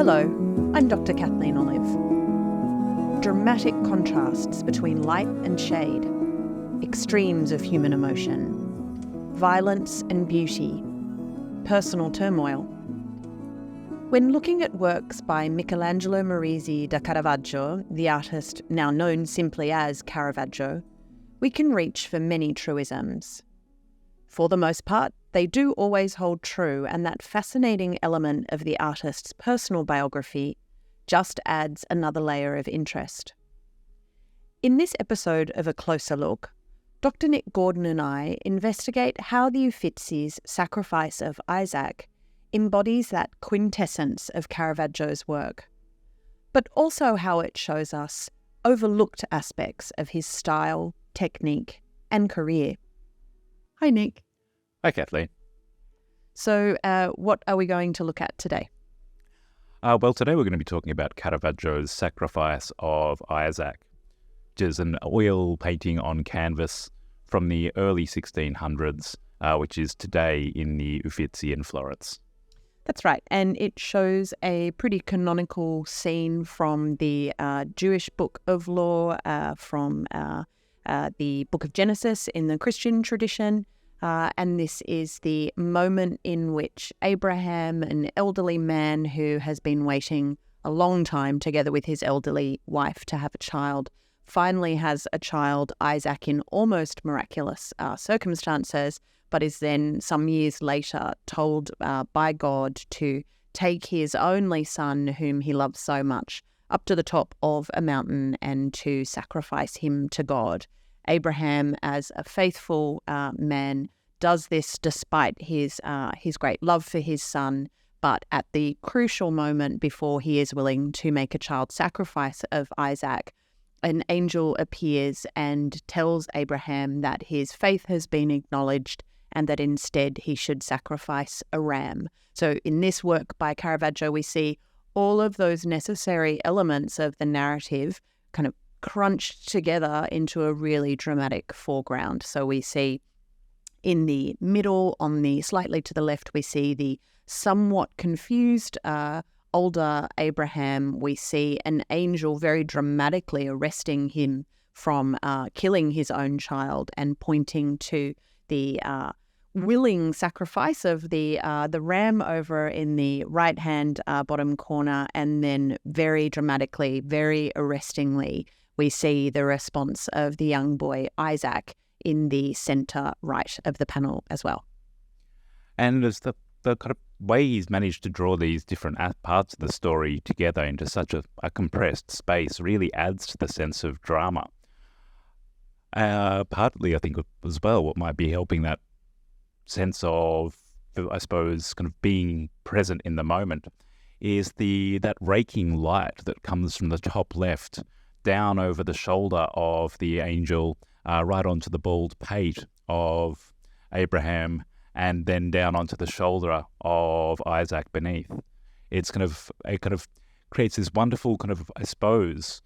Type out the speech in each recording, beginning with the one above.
Hello, I'm Dr. Kathleen Olive. Dramatic contrasts between light and shade, extremes of human emotion, violence and beauty, personal turmoil. When looking at works by Michelangelo Merisi da Caravaggio, the artist now known simply as Caravaggio, we can reach for many truisms. For the most part, they do always hold true, and that fascinating element of the artist's personal biography just adds another layer of interest. In this episode of A Closer Look, Dr. Nick Gordon and I investigate how the Uffizzi's Sacrifice of Isaac embodies that quintessence of Caravaggio's work, but also how it shows us overlooked aspects of his style, technique, and career. Hi, Nick. Hi, Kathleen. So, what are we going to look at today? Well, today we're going to be talking about Caravaggio's Sacrifice of Isaac, which is an oil painting on canvas from the early 1600s, which is today in the Uffizi in Florence. That's right, and it shows a pretty canonical scene from the Jewish Book of Law, from the Book of Genesis in the Christian tradition. And this is the moment in which Abraham, an elderly man who has been waiting a long time together with his elderly wife to have a child, finally has a child, Isaac, in almost miraculous circumstances, but is then some years later told by God to take his only son, whom he loves so much, up to the top of a mountain and to sacrifice him to God. Abraham, as a faithful man, does this despite his great love for his son, but at the crucial moment before he is willing to make a child sacrifice of Isaac, an angel appears and tells Abraham that his faith has been acknowledged and that instead he should sacrifice a ram. So in this work by Caravaggio, we see all of those necessary elements of the narrative kind of crunched together into a really dramatic foreground. So we see in the middle, on the slightly to the left, we see the somewhat confused older Abraham. We see an angel very dramatically arresting him from killing his own child and pointing to the willing sacrifice of the ram over in the right-hand bottom corner, and then very dramatically, very arrestingly, we see the response of the young boy, Isaac, in the centre right of the panel as well. And as the kind of way he's managed to draw these different parts of the story together into such a compressed space really adds to the sense of drama. Partly, I think, as well, what might be helping that sense of, I suppose, kind of being present in the moment is that raking light that comes from the top left down over the shoulder of the angel, right onto the bald pate of Abraham, and then down onto the shoulder of Isaac beneath. It kind of creates this wonderful kind of, I suppose,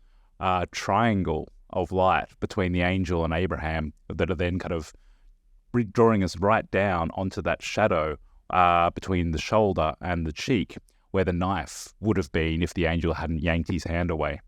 triangle of light between the angel and Abraham that are then kind of drawing us right down onto that shadow between the shoulder and the cheek, where the knife would have been if the angel hadn't yanked his hand away.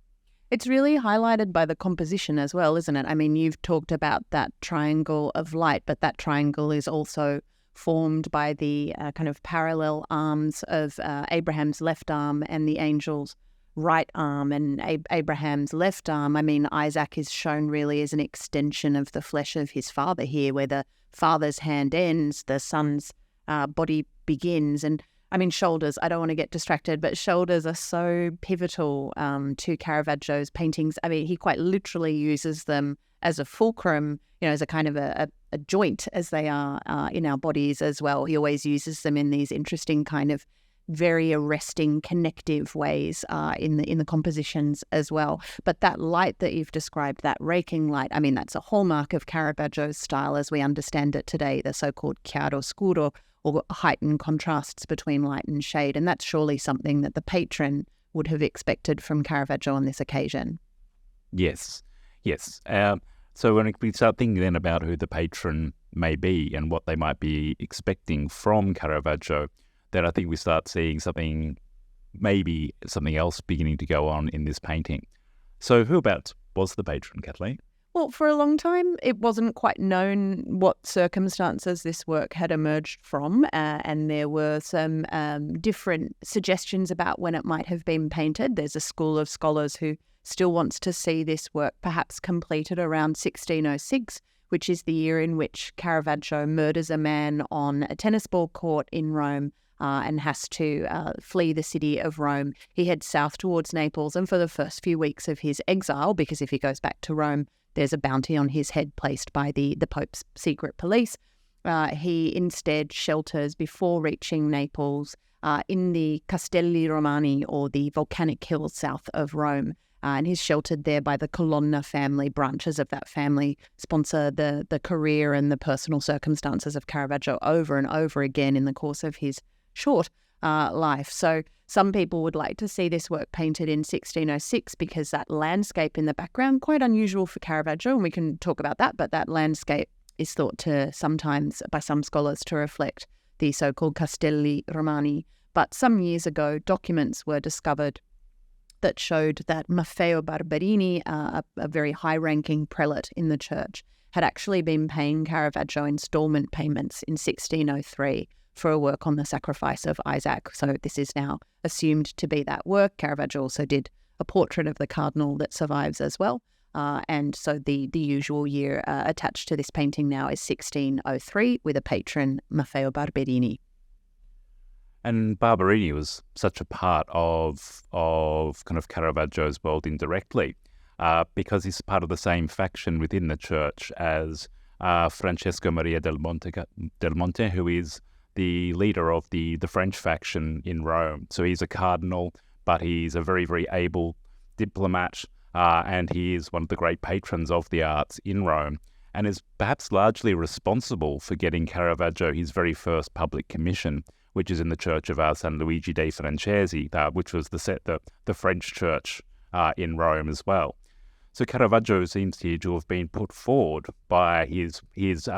It's really highlighted by the composition as well, isn't it? I mean, you've talked about that triangle of light, but that triangle is also formed by the kind of parallel arms of Abraham's left arm and the angel's right arm. And Abraham's left arm, I mean, Isaac is shown really as an extension of the flesh of his father here, where the father's hand ends, the son's body begins. And I mean, shoulders, I don't want to get distracted, but shoulders are so pivotal to Caravaggio's paintings. I mean, he quite literally uses them as a fulcrum, as a kind of a joint, as they are in our bodies as well. He always uses them in these interesting kind of very arresting, connective ways in the compositions as well. But that light that you've described, that raking light, I mean, that's a hallmark of Caravaggio's style as we understand it today, the so-called chiaroscuro, or heightened contrasts between light and shade. And that's surely something that the patron would have expected from Caravaggio on this occasion. Yes. So when we start thinking then about who the patron may be and what they might be expecting from Caravaggio, then I think we start seeing something maybe something else beginning to go on in this painting. So who about was the patron, Kathleen? Well, for a long time, it wasn't quite known what circumstances this work had emerged from, and there were some different suggestions about when it might have been painted. There's a school of scholars who still wants to see this work perhaps completed around 1606, which is the year in which Caravaggio murders a man on a tennis ball court in Rome and has to flee the city of Rome. He heads south towards Naples, and for the first few weeks of his exile, because if he goes back to Rome, there's a bounty on his head placed by the Pope's secret police. He instead shelters before reaching Naples in the Castelli Romani, or the volcanic hills south of Rome. And he's sheltered there by the Colonna family. Branches of that family sponsor the career and the personal circumstances of Caravaggio over and over again in the course of his short life. So some people would like to see this work painted in 1606 because that landscape in the background, quite unusual for Caravaggio, and we can talk about that, but that landscape is thought to sometimes, by some scholars, to reflect the so-called Castelli Romani. But some years ago, documents were discovered that showed that Maffeo Barberini, a very high-ranking prelate in the church, had actually been paying Caravaggio installment payments in 1603 for a work on the sacrifice of Isaac. So this is now assumed to be that work. Caravaggio also did a portrait of the cardinal that survives as well. And so the usual year attached to this painting now is 1603 with a patron, Maffeo Barberini. And Barberini was such a part of kind of Caravaggio's world indirectly, because he's part of the same faction within the church as Francesco Maria del Monte, who is the leader of the French faction in Rome. So he's a cardinal, but he's a very, very able diplomat, and he is one of the great patrons of the arts in Rome, and is perhaps largely responsible for getting Caravaggio his very first public commission, which is in the church of San Luigi dei Francesi, which was the French church in Rome as well. So Caravaggio seems to have been put forward by his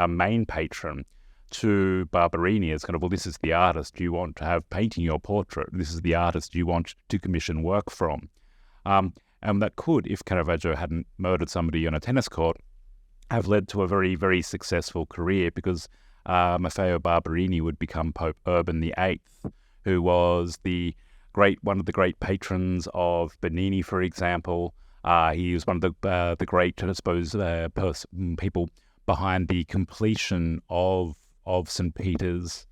main patron to Barberini as kind of, well, this is the artist you want to have painting your portrait. This is the artist you want to commission work from. And that could, if Caravaggio hadn't murdered somebody on a tennis court, have led to a very, very successful career, because Maffeo Barberini would become Pope Urban VIII, who was one of the great patrons of Bernini, for example. He was one of the great, I suppose, people behind the completion of St. Peter's.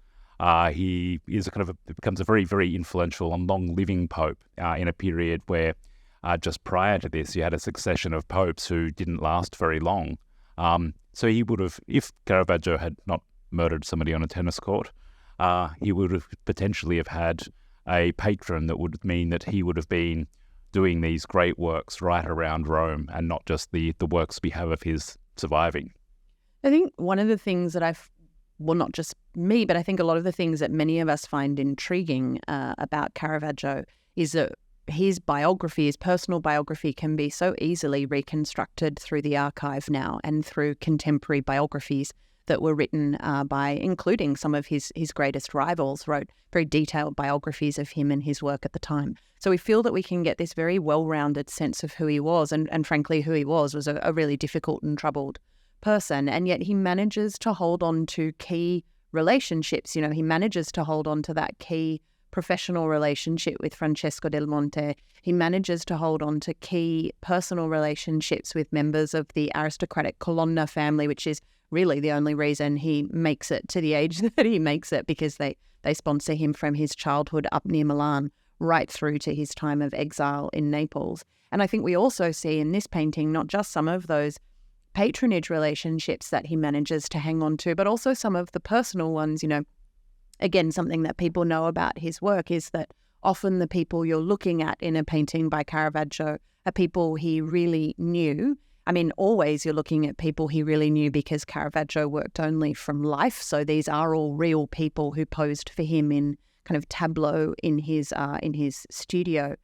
He is becomes a very, very influential and long-living pope in a period where just prior to this, you had a succession of popes who didn't last very long. So he would have, if Caravaggio had not murdered somebody on a tennis court, he would have potentially have had a patron that would mean that he would have been doing these great works right around Rome, and not just the works we have of his surviving. I think one of the things that not just me, but I think a lot of the things that many of us find intriguing about Caravaggio is that his biography, his personal biography, can be so easily reconstructed through the archive now and through contemporary biographies that were written by, including some of his greatest rivals, wrote very detailed biographies of him and his work at the time. So we feel that we can get this very well-rounded sense of who he was, and frankly, who he was a really difficult and troubled person, and yet he manages to hold on to key relationships. He manages to hold on to that key professional relationship with Francesco del Monte. He manages to hold on to key personal relationships with members of the aristocratic Colonna family, which is really the only reason he makes it to the age that he makes it, because they sponsor him from his childhood up near Milan right through to his time of exile in Naples. And I think we also see in this painting not just some of those patronage relationships that he manages to hang on to, but also some of the personal ones. Again, something that people know about his work is that often the people you're looking at in a painting by Caravaggio are people he really knew. I mean, always you're looking at people he really knew, because Caravaggio worked only from life. So these are all real people who posed for him in kind of tableau in his studio.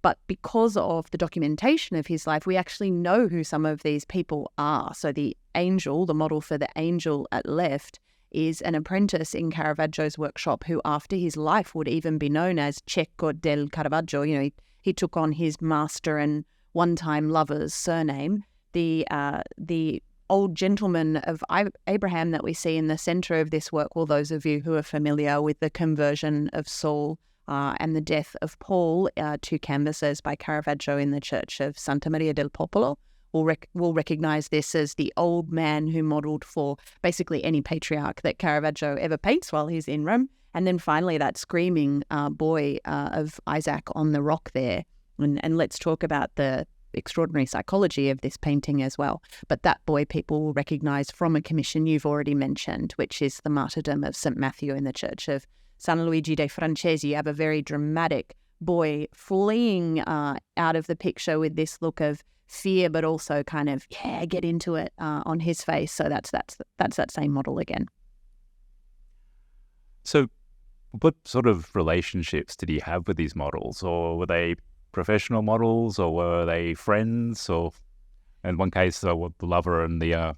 But because of the documentation of his life, we actually know who some of these people are. So the angel, the model for the angel at left, is an apprentice in Caravaggio's workshop who, after his life, would even be known as Cecco del Caravaggio. He took on his master and one-time lover's surname. The old gentleman of Abraham that we see in the center of this work, well, those of you who are familiar with the conversion of Saul and the death of Paul, two canvases by Caravaggio in the church of Santa Maria del Popolo, will recognize this as the old man who modeled for basically any patriarch that Caravaggio ever paints while he's in Rome. And then finally that screaming boy of Isaac on the rock there. And let's talk about the extraordinary psychology of this painting as well. But that boy people will recognize from a commission you've already mentioned, which is the martyrdom of St. Matthew in the church of San Luigi dei Francesi. You have a very dramatic boy fleeing out of the picture with this look of fear, but also kind of, get into it on his face. So that's that same model again. So what sort of relationships did he have with these models? Or were they professional models, or were they friends? Or in one case, the lover and the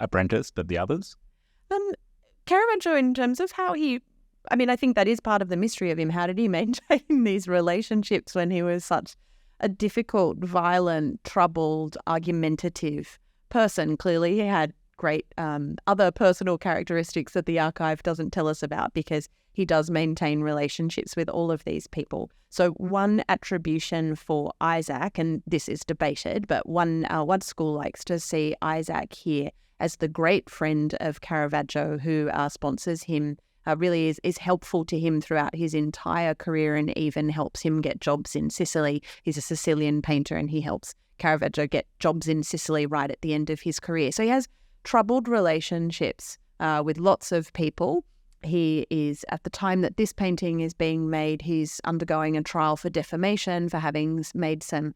apprentice, but the others? Caravaggio, in terms of how I think that is part of the mystery of him. How did he maintain these relationships when he was such a difficult, violent, troubled, argumentative person? Clearly, he had great other personal characteristics that the archive doesn't tell us about, because he does maintain relationships with all of these people. So one attribution for Isaac, and this is debated, but one school likes to see Isaac here as the great friend of Caravaggio who sponsors him, really is helpful to him throughout his entire career, and even helps him get jobs in Sicily. He's a Sicilian painter, and he helps Caravaggio get jobs in Sicily right at the end of his career. So he has troubled relationships with lots of people. He is, at the time that this painting is being made, he's undergoing a trial for defamation for having made some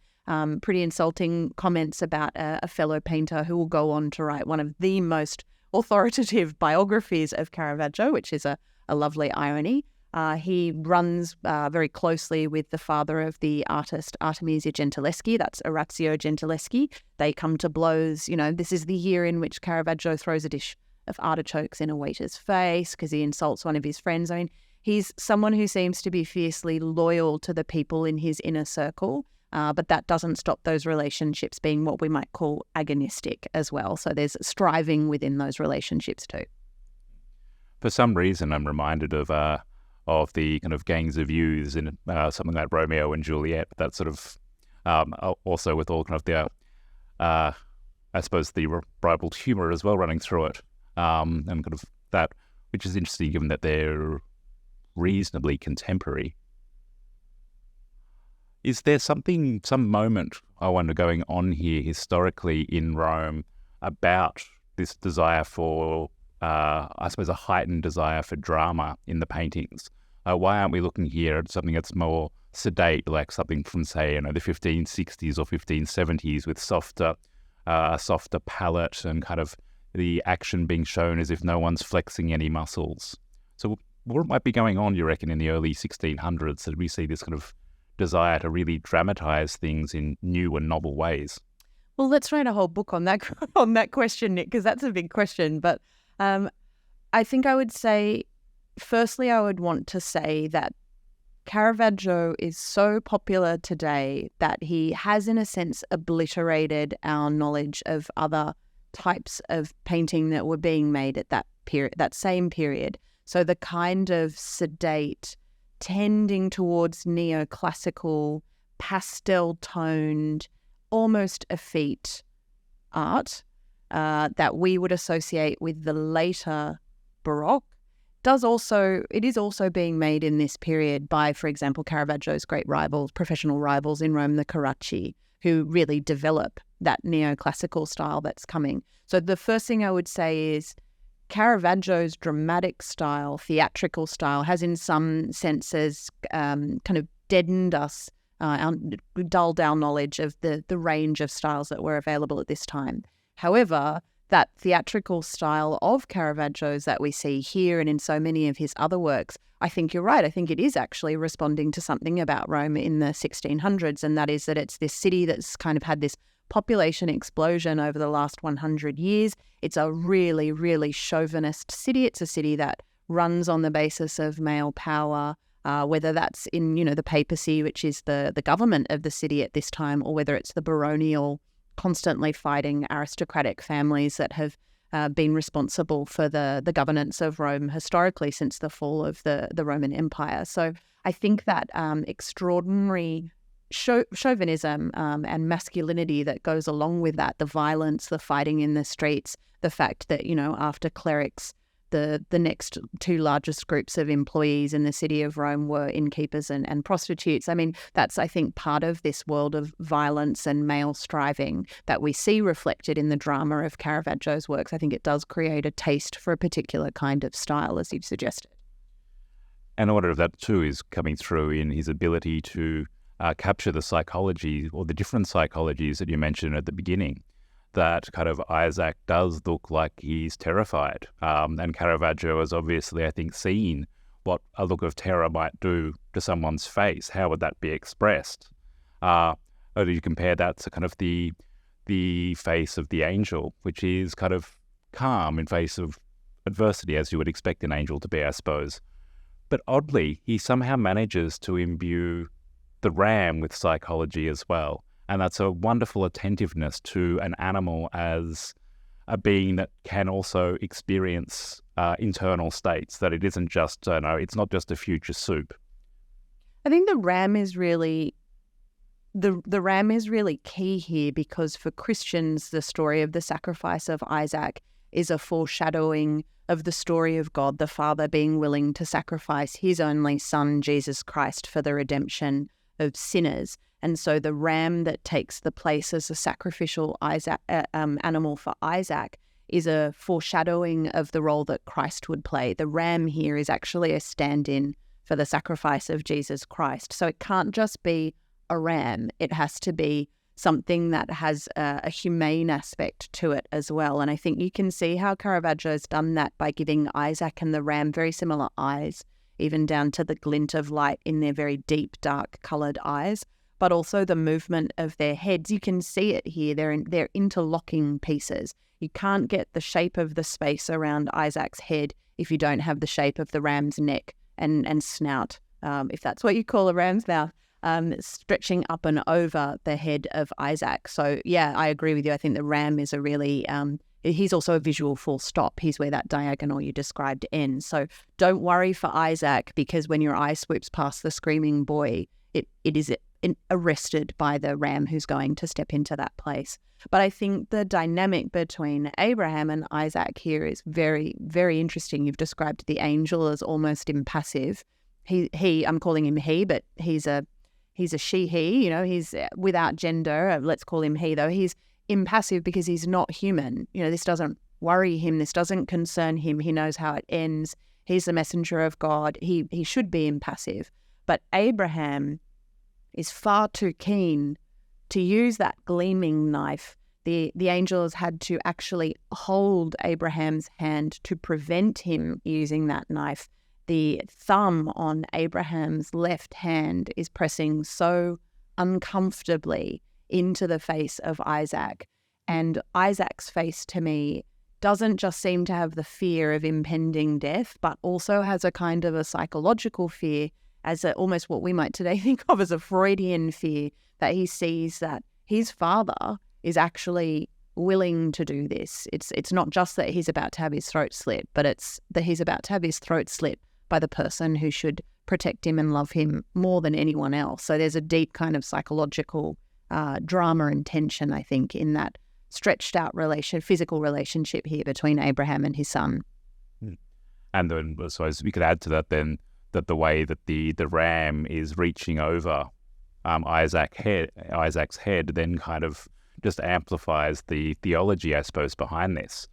pretty insulting comments about a fellow painter who will go on to write one of the most authoritative biographies of Caravaggio, which is a lovely irony. He runs very closely with the father of the artist Artemisia Gentileschi, that's Orazio Gentileschi. They come to blows. This is the year in which Caravaggio throws a dish of artichokes in a waiter's face because he insults one of his friends. He's someone who seems to be fiercely loyal to the people in his inner circle, but that doesn't stop those relationships being what we might call agonistic as well. So there's striving within those relationships too. For some reason, I'm reminded of the kind of gangs of youths in something like Romeo and Juliet. That sort of also with all kind of the I suppose the ribald humour as well running through it, and kind of that, which is interesting given that they're reasonably contemporary. Is there some moment, I wonder, going on here historically in Rome about this desire for, I suppose, a heightened desire for drama in the paintings? Why aren't we looking here at something that's more sedate, like something from, say, the 1560s or 1570s with softer palette and kind of the action being shown as if no one's flexing any muscles? So what might be going on, you reckon, in the early 1600s that we see this kind of desire to really dramatize things in new and novel ways? Well, let's write a whole book on that question, Nick, because that's a big question. But I think I would say, firstly, I would want to say that Caravaggio is so popular today that he has, in a sense, obliterated our knowledge of other types of painting that were being made at that period, that same period. So the kind of sedate, tending towards neoclassical, pastel-toned, almost effete art that we would associate with the later Baroque it is also being made in this period by, for example, Caravaggio's great professional rivals in Rome, the Carracci, who really develop that neoclassical style that's coming. So the first thing I would say is Caravaggio's dramatic style, theatrical style, has in some senses kind of deadened us, dulled our knowledge of the range of styles that were available at this time. However, that theatrical style of Caravaggio's that we see here and in so many of his other works, I think you're right. I think it is actually responding to something about Rome in the 1600s, and that is that it's this city that's kind of had this population explosion over the last 100 years. It's a really, really chauvinist city. It's a city that runs on the basis of male power, whether that's in, the papacy, which is the government of the city at this time, or whether it's the baronial, constantly fighting aristocratic families that have been responsible for the governance of Rome historically since the fall of the Roman Empire. So I think that extraordinary chauvinism and masculinity that goes along with that, the violence, the fighting in the streets, the fact that, after clerics, the next two largest groups of employees in the city of Rome were innkeepers and prostitutes. I mean, that's, I think, part of this world of violence and male striving that we see reflected in the drama of Caravaggio's works. I think it does create a taste for a particular kind of style, as you've suggested. And a lot of that, too, is coming through in his ability to capture the psychology or the different psychologies that you mentioned at the beginning. That kind of Isaac does look like he's terrified. And Caravaggio has obviously, I think, seen what a look of terror might do to someone's face. How would that be expressed? Or do you compare that to kind of the face of the angel, which is kind of calm in face of adversity, as you would expect an angel to be, I suppose. But oddly, he somehow manages to imbue the ram with psychology as well. And that's a wonderful attentiveness to an animal as a being that can also experience internal states, that it isn't just, it's not just a future soup. I think the ram is really, the ram is really key here, because for Christians, the story of the sacrifice of Isaac is a foreshadowing of the story of God, the Father being willing to sacrifice his only Son, Jesus Christ, for the redemption of sinners. And so the ram that takes the place as a sacrificial animal for Isaac is a foreshadowing of the role that Christ would play. The ram here is actually a stand-in for the sacrifice of Jesus Christ. So it can't just be a ram. It has to be something that has a humane aspect to it as well. And I think you can see how Caravaggio's done that by giving Isaac and the ram very similar eyes, even down to the glint of light in their very deep, dark coloured eyes. But also the movement of their heads. You can see it here. They're interlocking pieces. You can't get the shape of the space around Isaac's head if you don't have the shape of the ram's neck and snout, if that's what you call a ram's mouth, stretching up and over the head of Isaac. So, yeah, I agree with you. I think the ram is a really, he's also a visual full stop. He's where that diagonal you described ends. So don't worry for Isaac, because when your eye sweeps past the screaming boy, it is arrested by the ram who's going to step into that place. But I think the dynamic between Abraham and Isaac here is very, very interesting. You've described the angel as almost impassive. He I'm calling him he, but he's a she, he, he's without gender. Let's call him he, though. He's impassive because he's not human. This doesn't worry him. This doesn't concern him. He knows how it ends. He's the messenger of God. He should be impassive. But Abraham is far too keen to use that gleaming knife. The angel has had to actually hold Abraham's hand to prevent him using that knife. The thumb on Abraham's left hand is pressing so uncomfortably into the face of Isaac. And Isaac's face, to me, doesn't just seem to have the fear of impending death, but also has a kind of a psychological fear, as almost what we might today think of as a Freudian fear, that he sees that his father is actually willing to do this. It's not just that he's about to have his throat slit, but it's that he's about to have his throat slit by the person who should protect him and love him more than anyone else. So there's a deep kind of psychological drama and tension, I think, in that stretched out physical relationship here between Abraham and his son. And then, so as we could add to that then, that the way that the ram is reaching over Isaac's head then kind of just amplifies the theology, I suppose, behind this,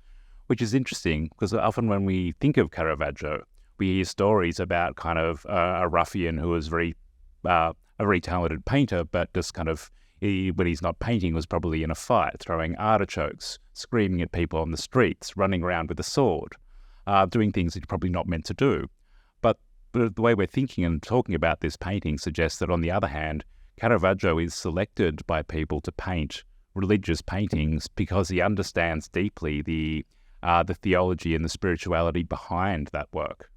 which is interesting because often when we think of Caravaggio, we hear stories about kind of a ruffian who was a very talented painter, but just kind of, when he's not painting, was probably in a fight, throwing artichokes, screaming at people on the streets, running around with a sword, doing things that you're probably not meant to do. But the way we're thinking and talking about this painting suggests that, on the other hand, Caravaggio is selected by people to paint religious paintings because he understands deeply the theology and the spirituality behind that work.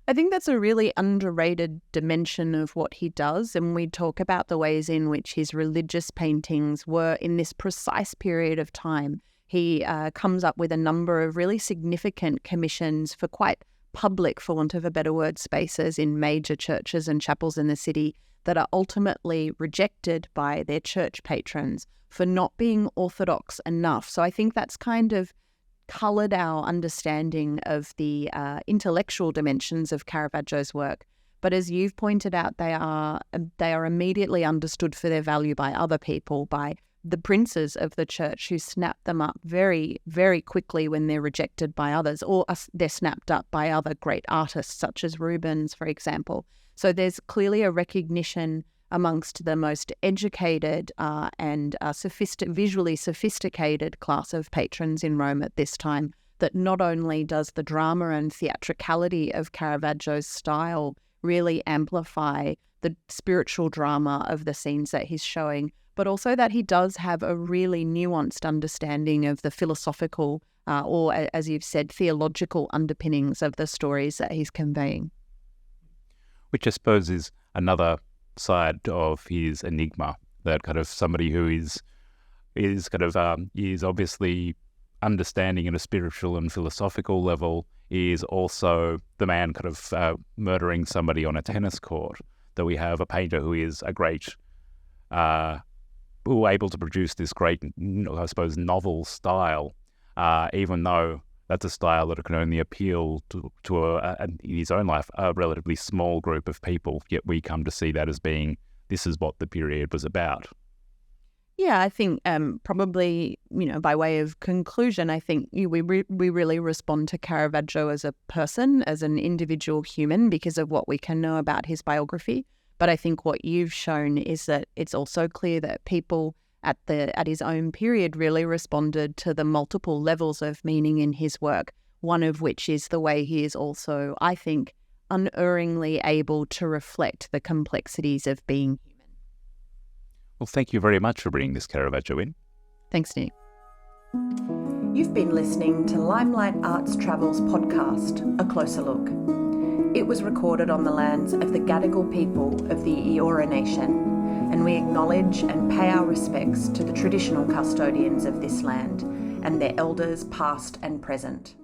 I think that's a really underrated dimension of what he does, and we talk about the ways in which his religious paintings were in this precise period of time. He comes up with a number of really significant commissions for quite public, for want of a better word, spaces in major churches and chapels in the city that are ultimately rejected by their church patrons for not being orthodox enough. So I think that's kind of coloured our understanding of the intellectual dimensions of Caravaggio's work. But as you've pointed out, they are immediately understood for their value by other people, by the princes of the church, who snap them up very, very quickly when they're rejected by others, or they're snapped up by other great artists, such as Rubens, for example. So there's clearly a recognition amongst the most educated and visually sophisticated class of patrons in Rome at this time, that not only does the drama and theatricality of Caravaggio's style really amplify the spiritual drama of the scenes that he's showing, but also that he does have a really nuanced understanding of the philosophical or, as you've said, theological underpinnings of the stories that he's conveying. Which I suppose is another side of his enigma, that kind of somebody who is obviously understanding at a spiritual and philosophical level is also the man kind of murdering somebody on a tennis court. That we have a painter who is a great, who able to produce this great, I suppose, novel style, even though that's a style that can only appeal to in his own life, a relatively small group of people, yet we come to see that as being, this is what the period was about. Yeah, I think probably, by way of conclusion, I think we really respond to Caravaggio as a person, as an individual human, because of what we can know about his biography. But I think what you've shown is that it's also clear that people at his own period really responded to the multiple levels of meaning in his work, one of which is the way he is also, I think, unerringly able to reflect the complexities of being human. Well, thank you very much for bringing this Caravaggio in. Thanks, Nick. You've been listening to Limelight Arts Travels podcast, A Closer Look. It was recorded on the lands of the Gadigal people of the Eora Nation, and we acknowledge and pay our respects to the traditional custodians of this land and their elders past and present.